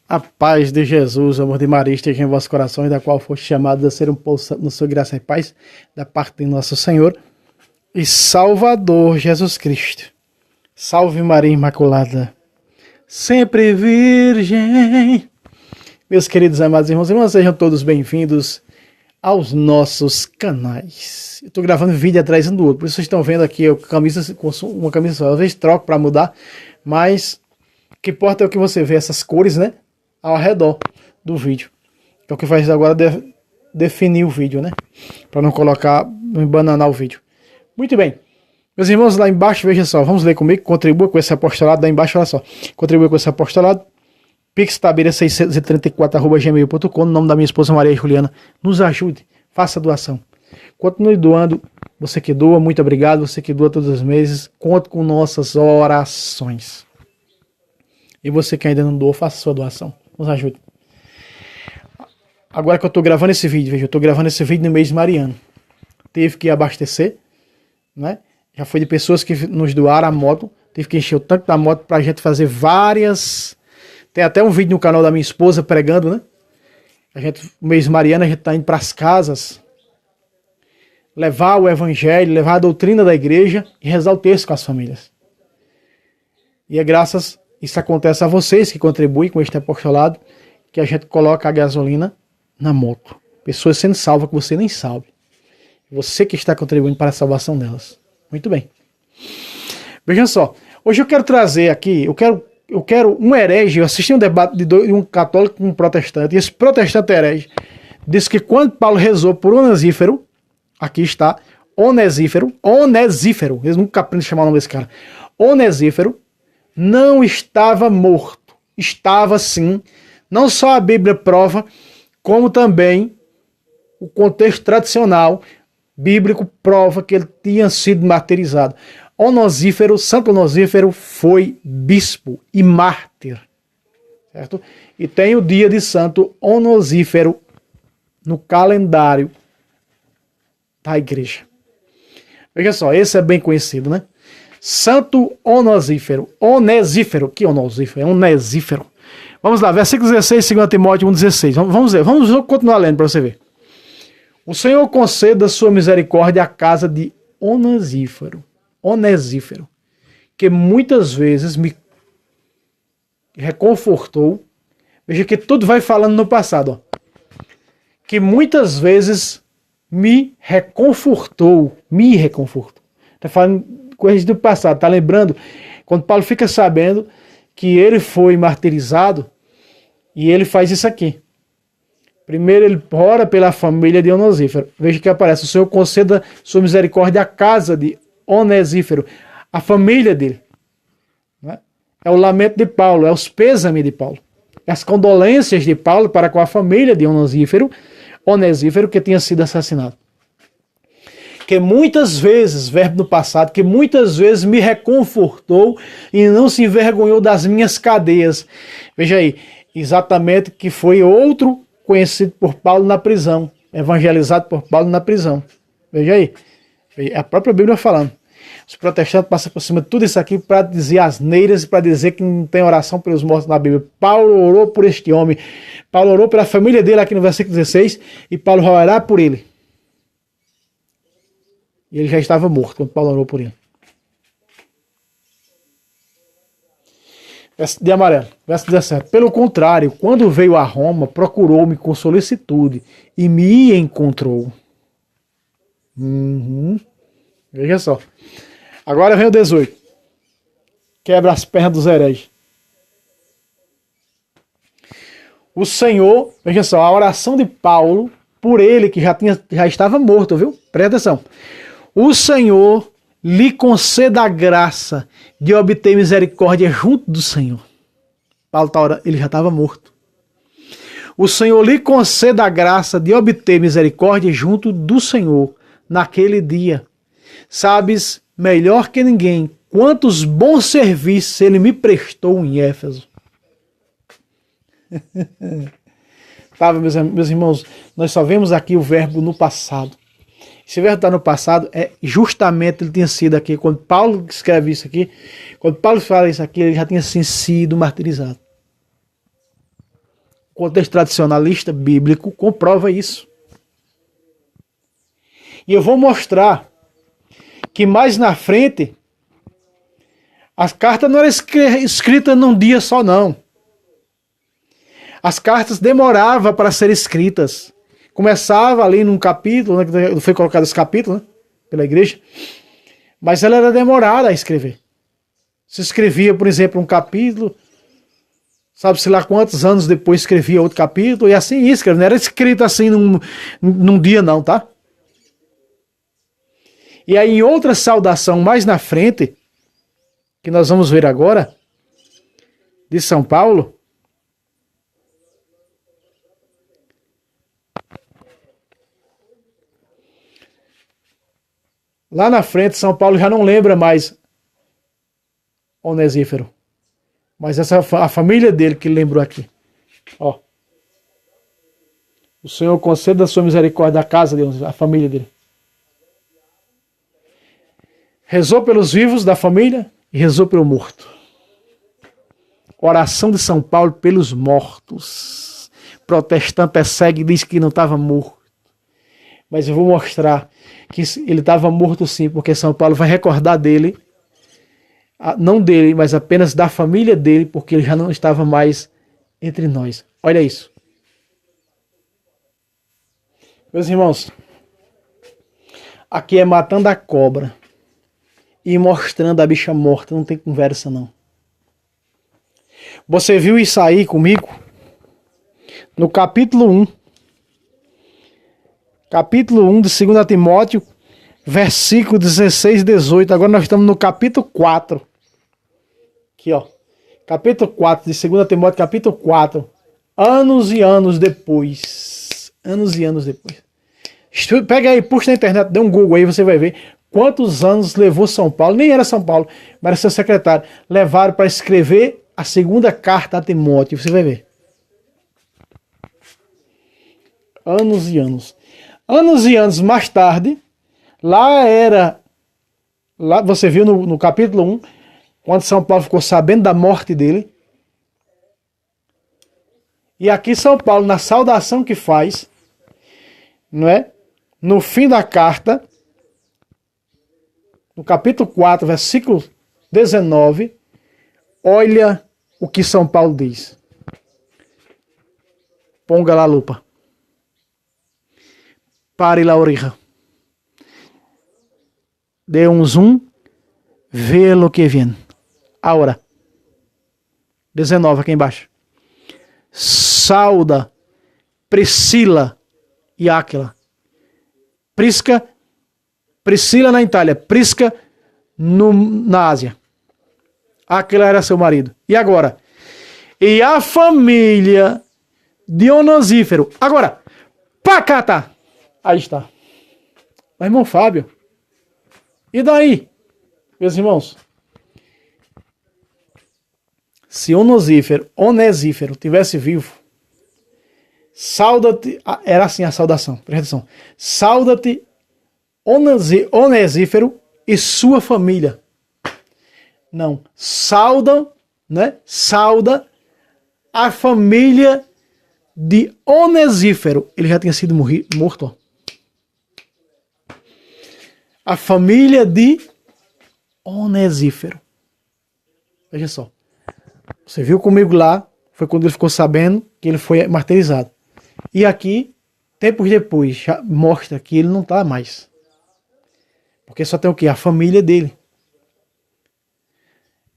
A paz de Jesus, o amor de Maria esteja em vossos corações, da qual foste chamados a ser um povo no sua graça e paz, da parte de nosso Senhor e Salvador Jesus Cristo. Salve Maria Imaculada, sempre Virgem. Meus queridos amados irmãos e irmãs, sejam todos bem-vindos aos nossos canais. Eu estou gravando vídeo atrás um do outro, por isso vocês estão vendo aqui uma camisa só. Às vezes troco para mudar, mas o que importa é o que você vê, essas cores, né? Ao redor do vídeo. Que é o que faz agora definir o vídeo, né? Para não não embananar o vídeo. Muito bem. Meus irmãos, lá embaixo, veja só, vamos ler comigo, contribua com esse apostolado, lá embaixo, olha só. Contribua com esse apostolado. pixtabeira634@gmail.com, no nome da minha esposa Maria Juliana. Nos ajude, faça doação. Continue doando, você que doa, muito obrigado, você que doa todos os meses, conte com nossas orações. E você que ainda não doou, faça sua doação. Nos ajude. Agora que eu estou gravando esse vídeo, veja, eu estou gravando esse vídeo no mês mariano. Teve que abastecer, né? Já foi de pessoas que nos doaram a moto. Teve que encher o tanque da moto para a gente fazer várias. Tem até um vídeo no canal da minha esposa pregando, né? No mês mariano, a gente está indo para as casas, levar o evangelho, levar a doutrina da igreja e rezar o texto com as famílias. E é graças isso acontece a vocês que contribuem com este apostolado, que a gente coloca a gasolina na moto. Pessoas sendo salvas que você nem sabe. Você que está contribuindo para a salvação delas. Muito bem. Veja só. Hoje eu quero trazer aqui, eu quero um herege. Eu assisti um debate de um católico com um protestante. E esse protestante herege disse que quando Paulo rezou por Onesífero, aqui está, Onesífero, eles nunca aprendem a chamar o nome desse cara. Onesífero não estava morto. Estava sim. Não só a Bíblia prova, como também o contexto tradicional bíblico prova que ele tinha sido martirizado. Santo Onesífero foi bispo e mártir. Certo? E tem o dia de Santo Onesífero no calendário da igreja. Veja só, esse é bem conhecido, né? Santo Onesífero. Que Onesífero? É Onesífero. Vamos lá, versículo 16, 2 Timóteo 1,16. Vamos ver, vamos continuar lendo para você ver. O Senhor conceda sua misericórdia à casa de Onesífero, que muitas vezes me reconfortou. Veja que tudo vai falando no passado, ó. Que muitas vezes me reconfortou. Está falando coisas do passado, está lembrando? Quando Paulo fica sabendo que ele foi martirizado, e ele faz isso aqui. Primeiro ele ora pela família de Onesífero. Veja que aparece: o Senhor conceda sua misericórdia à casa de Onesífero, a família dele. É o lamento de Paulo, é os pêsames de Paulo, é as condolências de Paulo para com a família de Onesífero que tinha sido assassinado. Que muitas vezes, verbo no passado, que muitas vezes me reconfortou e não se envergonhou das minhas cadeias. Veja aí, exatamente que foi outro conhecido por Paulo na prisão, evangelizado por Paulo na prisão. Veja aí, é a própria Bíblia falando. Os protestantes passam por cima de tudo isso aqui para dizer asneiras e para dizer que não tem oração pelos mortos na Bíblia. Paulo orou por este homem, Paulo orou pela família dele aqui no versículo 16, e Paulo vai orar por ele. E ele já estava morto quando Paulo orou por ele. De amarelo, verso 17. Pelo contrário, quando veio a Roma, procurou-me com solicitude e me encontrou. Veja só. Agora vem o 18. Quebra as pernas dos hereges. O Senhor, veja só, a oração de Paulo por ele, que já estava morto, viu? Presta atenção. O Senhor lhe conceda a graça de obter misericórdia junto do Senhor. Paulo está orando, ele já estava morto. O Senhor lhe conceda a graça de obter misericórdia junto do Senhor naquele dia. Sabes melhor que ninguém quantos bons serviços ele me prestou em Éfeso. Sabe, meus irmãos, nós só vemos aqui o verbo no passado. Esse verbo está no passado, é justamente ele tinha sido aqui, quando Paulo escreve isso aqui, quando Paulo fala isso aqui, ele já tinha sido martirizado. contexto tradicionalista bíblico comprova isso. E eu vou mostrar que mais na frente as cartas não eram escritas num dia só, não. As cartas demoravam para serem escritas. Começava ali num capítulo, né, foi colocado esse capítulo, né, pela igreja, mas ela era demorada a escrever. Se escrevia, por exemplo, um capítulo, sabe-se lá quantos anos depois escrevia outro capítulo, e assim ia escrevendo. Não era escrito assim num dia não, tá? E aí em outra saudação mais na frente, que nós vamos ver agora, de São Paulo, lá na frente, São Paulo já não lembra mais Onesífero. Mas essa a família dele que lembrou aqui. Ó. O Senhor conceda a sua misericórdia à casa dele, a família dele. Rezou pelos vivos da família e rezou pelo morto. Oração de São Paulo pelos mortos. Protestante persegue e diz que não estava morto. Mas eu vou mostrar que ele estava morto sim, porque São Paulo vai recordar dele, não dele, mas apenas da família dele, porque ele já não estava mais entre nós. Olha isso. Meus irmãos, aqui é matando a cobra e mostrando a bicha morta, não tem conversa não. Você viu isso aí comigo? No capítulo 1. Capítulo 1 de 2 Timóteo, versículo 16 e 18. Agora nós estamos no capítulo 4. Aqui, ó. Capítulo 4 de 2 Timóteo, capítulo 4. Anos e anos depois. Anos e anos depois. Pega aí, puxa na internet, dê um Google aí, você vai ver quantos anos levou São Paulo. Nem era São Paulo, mas era seu secretário. Levaram para escrever a segunda carta a Timóteo. Você vai ver. Anos e anos. Anos e anos mais tarde, lá você viu no capítulo 1, quando São Paulo ficou sabendo da morte dele. E aqui São Paulo, na saudação que faz, não é? No fim da carta, no capítulo 4, versículo 19, olha o que São Paulo diz. Ponga lá a lupa. Pare la oreja. Dê um zoom. Vê lo que vem. Agora. 19 aqui embaixo. Sauda Priscila e Áquila. Priscila na Itália. Prisca na Ásia. Áquila era seu marido. E agora? E a família de Onesífero. Agora. Pacata. Aí está. Mas, irmão Fábio, e daí, meus irmãos? Se Onesífero tivesse vivo, sauda-te, era assim a saudação, presta atenção, sauda-te Onesífero e sua família. Não, sauda, né? Sauda a família de Onesífero. Ele já tinha sido morto, ó. A família de Onesífero. Veja só. Você viu comigo lá, foi quando ele ficou sabendo que ele foi martirizado. E aqui, tempos depois, já mostra que ele não está mais. Porque só tem o quê? A família dele.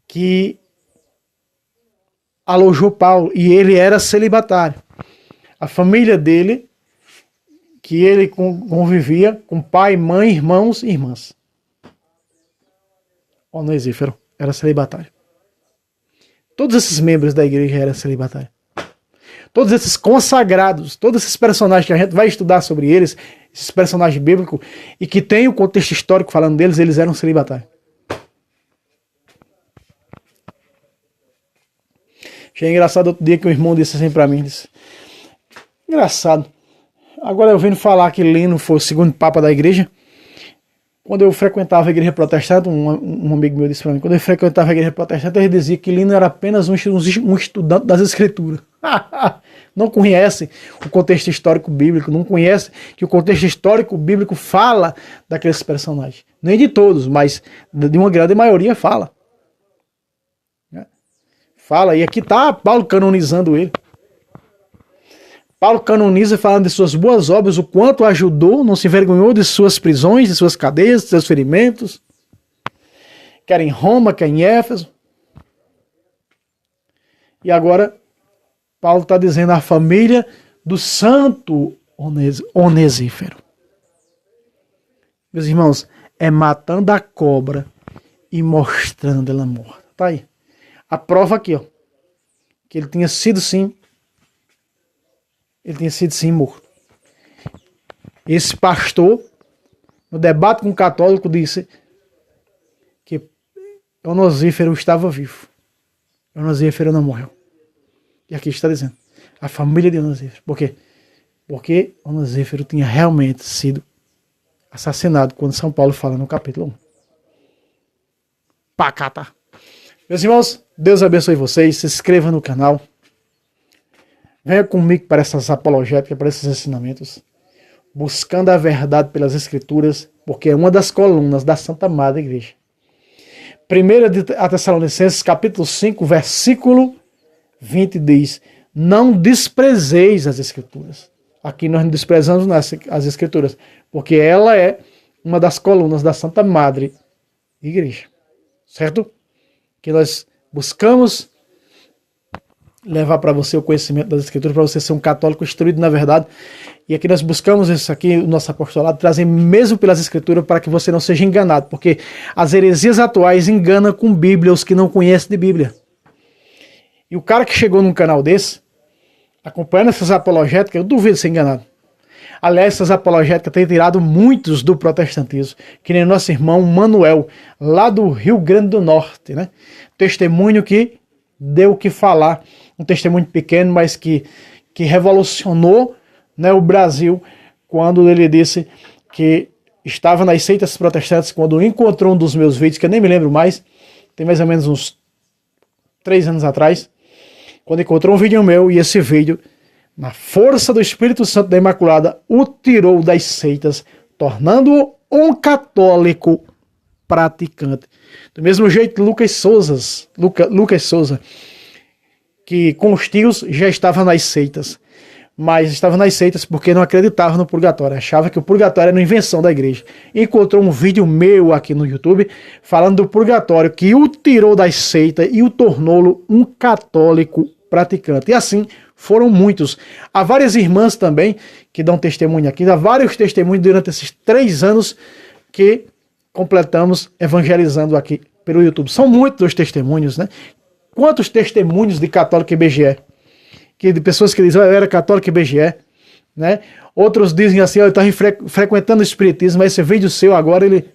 Que alojou Paulo. E ele era celibatário. A família dele, que ele convivia com pai, mãe, irmãos e irmãs. Onesífero era celibatário. Todos esses membros da igreja eram celibatários. Todos esses consagrados, todos esses personagens que a gente vai estudar sobre eles, esses personagens bíblicos, e que tem o contexto histórico falando deles, eles eram celibatários. Achei engraçado outro dia que um irmão disse assim pra mim, disse, engraçado. Agora eu venho falar que Lino foi o segundo papa da igreja. Quando eu frequentava a igreja protestante, um amigo meu disse para mim, quando eu frequentava a igreja protestante, ele dizia que Lino era apenas um estudante das escrituras. não conhecem o contexto histórico bíblico, não conhecem que o contexto histórico bíblico fala daqueles personagens. Nem de todos, mas de uma grande maioria fala. Fala, e aqui está Paulo canonizando ele. Paulo canoniza falando de suas boas obras, o quanto ajudou, não se envergonhou de suas prisões, de suas cadeias, de seus ferimentos. Quer em Roma, quer em Éfeso. E agora, Paulo está dizendo a família do santo Onesífero. Meus irmãos, é matando a cobra e mostrando ela morta. Tá aí. A prova aqui, ó. Que ele tinha sido sim morto. Esse pastor, no debate com o católico, disse que Onesífero estava vivo. Onesífero não morreu. E aqui está dizendo, a família de Onesífero. Por quê? Porque Onesífero tinha realmente sido assassinado, quando São Paulo fala no capítulo 1. Pacata. Meus irmãos, Deus abençoe vocês, se inscreva no canal. Venha comigo para essas apologéticas, para esses ensinamentos. Buscando a verdade pelas Escrituras, porque é uma das colunas da Santa Madre Igreja. 1 Tessalonicenses, capítulo 5, versículo 20 diz: não desprezeis as Escrituras. Aqui nós não desprezamos as Escrituras, porque ela é uma das colunas da Santa Madre Igreja. Certo? Que nós buscamos levar para você o conhecimento das Escrituras, para você ser um católico instruído na verdade. E aqui nós buscamos isso aqui, o nosso apostolado, trazer mesmo pelas Escrituras para que você não seja enganado, porque as heresias atuais enganam com Bíblia os que não conhecem de Bíblia. E o cara que chegou num canal desse, acompanhando essas apologéticas, eu duvido ser enganado. Aliás, essas apologéticas têm tirado muitos do protestantismo, que nem nosso irmão Manuel, lá do Rio Grande do Norte, né? Testemunho que deu o que falar, um testemunho pequeno, mas que revolucionou, né, o Brasil, quando ele disse que estava nas seitas protestantes, quando encontrou um dos meus vídeos, que eu nem me lembro mais, tem mais ou menos uns 3 anos atrás, quando encontrou um vídeo meu, e esse vídeo, na força do Espírito Santo da Imaculada, o tirou das seitas, tornando-o um católico praticante. Do mesmo jeito, Lucas Souza, que com os tios já estava nas seitas, mas estava nas seitas porque não acreditava no purgatório, achava que o purgatório era uma invenção da igreja. Encontrou um vídeo meu aqui no YouTube falando do purgatório, que o tirou das seitas e o tornou um católico praticante. E assim foram muitos. Há várias irmãs também que dão testemunho aqui, há vários testemunhos durante esses 3 anos que completamos evangelizando aqui pelo YouTube. São muitos os testemunhos, né? Quantos testemunhos de católico IBGE? Que de pessoas que dizem, eu era católico IBGE, né? Outros dizem assim, eu estava frequentando o espiritismo, mas esse vídeo seu agora, ele...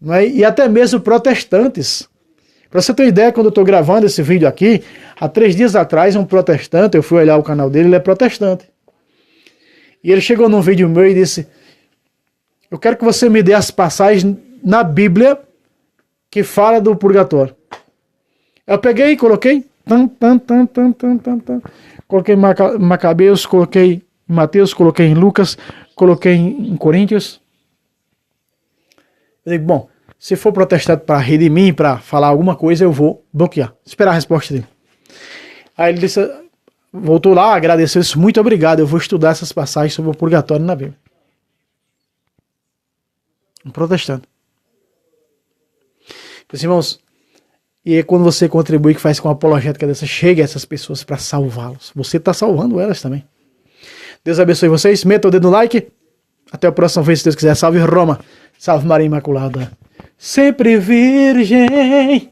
Não é? E até mesmo protestantes. Para você ter uma ideia, quando eu estou gravando esse vídeo aqui, há 3 dias atrás, um protestante, eu fui olhar o canal dele, ele é protestante. E ele chegou num vídeo meu e disse, eu quero que você me dê as passagens na Bíblia que fala do purgatório. Eu peguei e coloquei, coloquei em Macabeus, coloquei em Mateus, coloquei em Lucas, coloquei em Coríntios. Eu digo, bom, se for protestante para rir de mim, para falar alguma coisa, eu vou bloquear, esperar a resposta dele. Aí ele disse, voltou lá, agradeceu, disse, muito obrigado, eu vou estudar essas passagens sobre o purgatório na Bíblia. Um protestante. Meus irmãos, e é quando você contribui, que faz com a apologética dessa, chega a essas pessoas para salvá-los. Você está salvando elas também. Deus abençoe vocês, meta o dedo no like. Até a próxima vez, se Deus quiser. Salve Roma, salve Maria Imaculada, sempre virgem.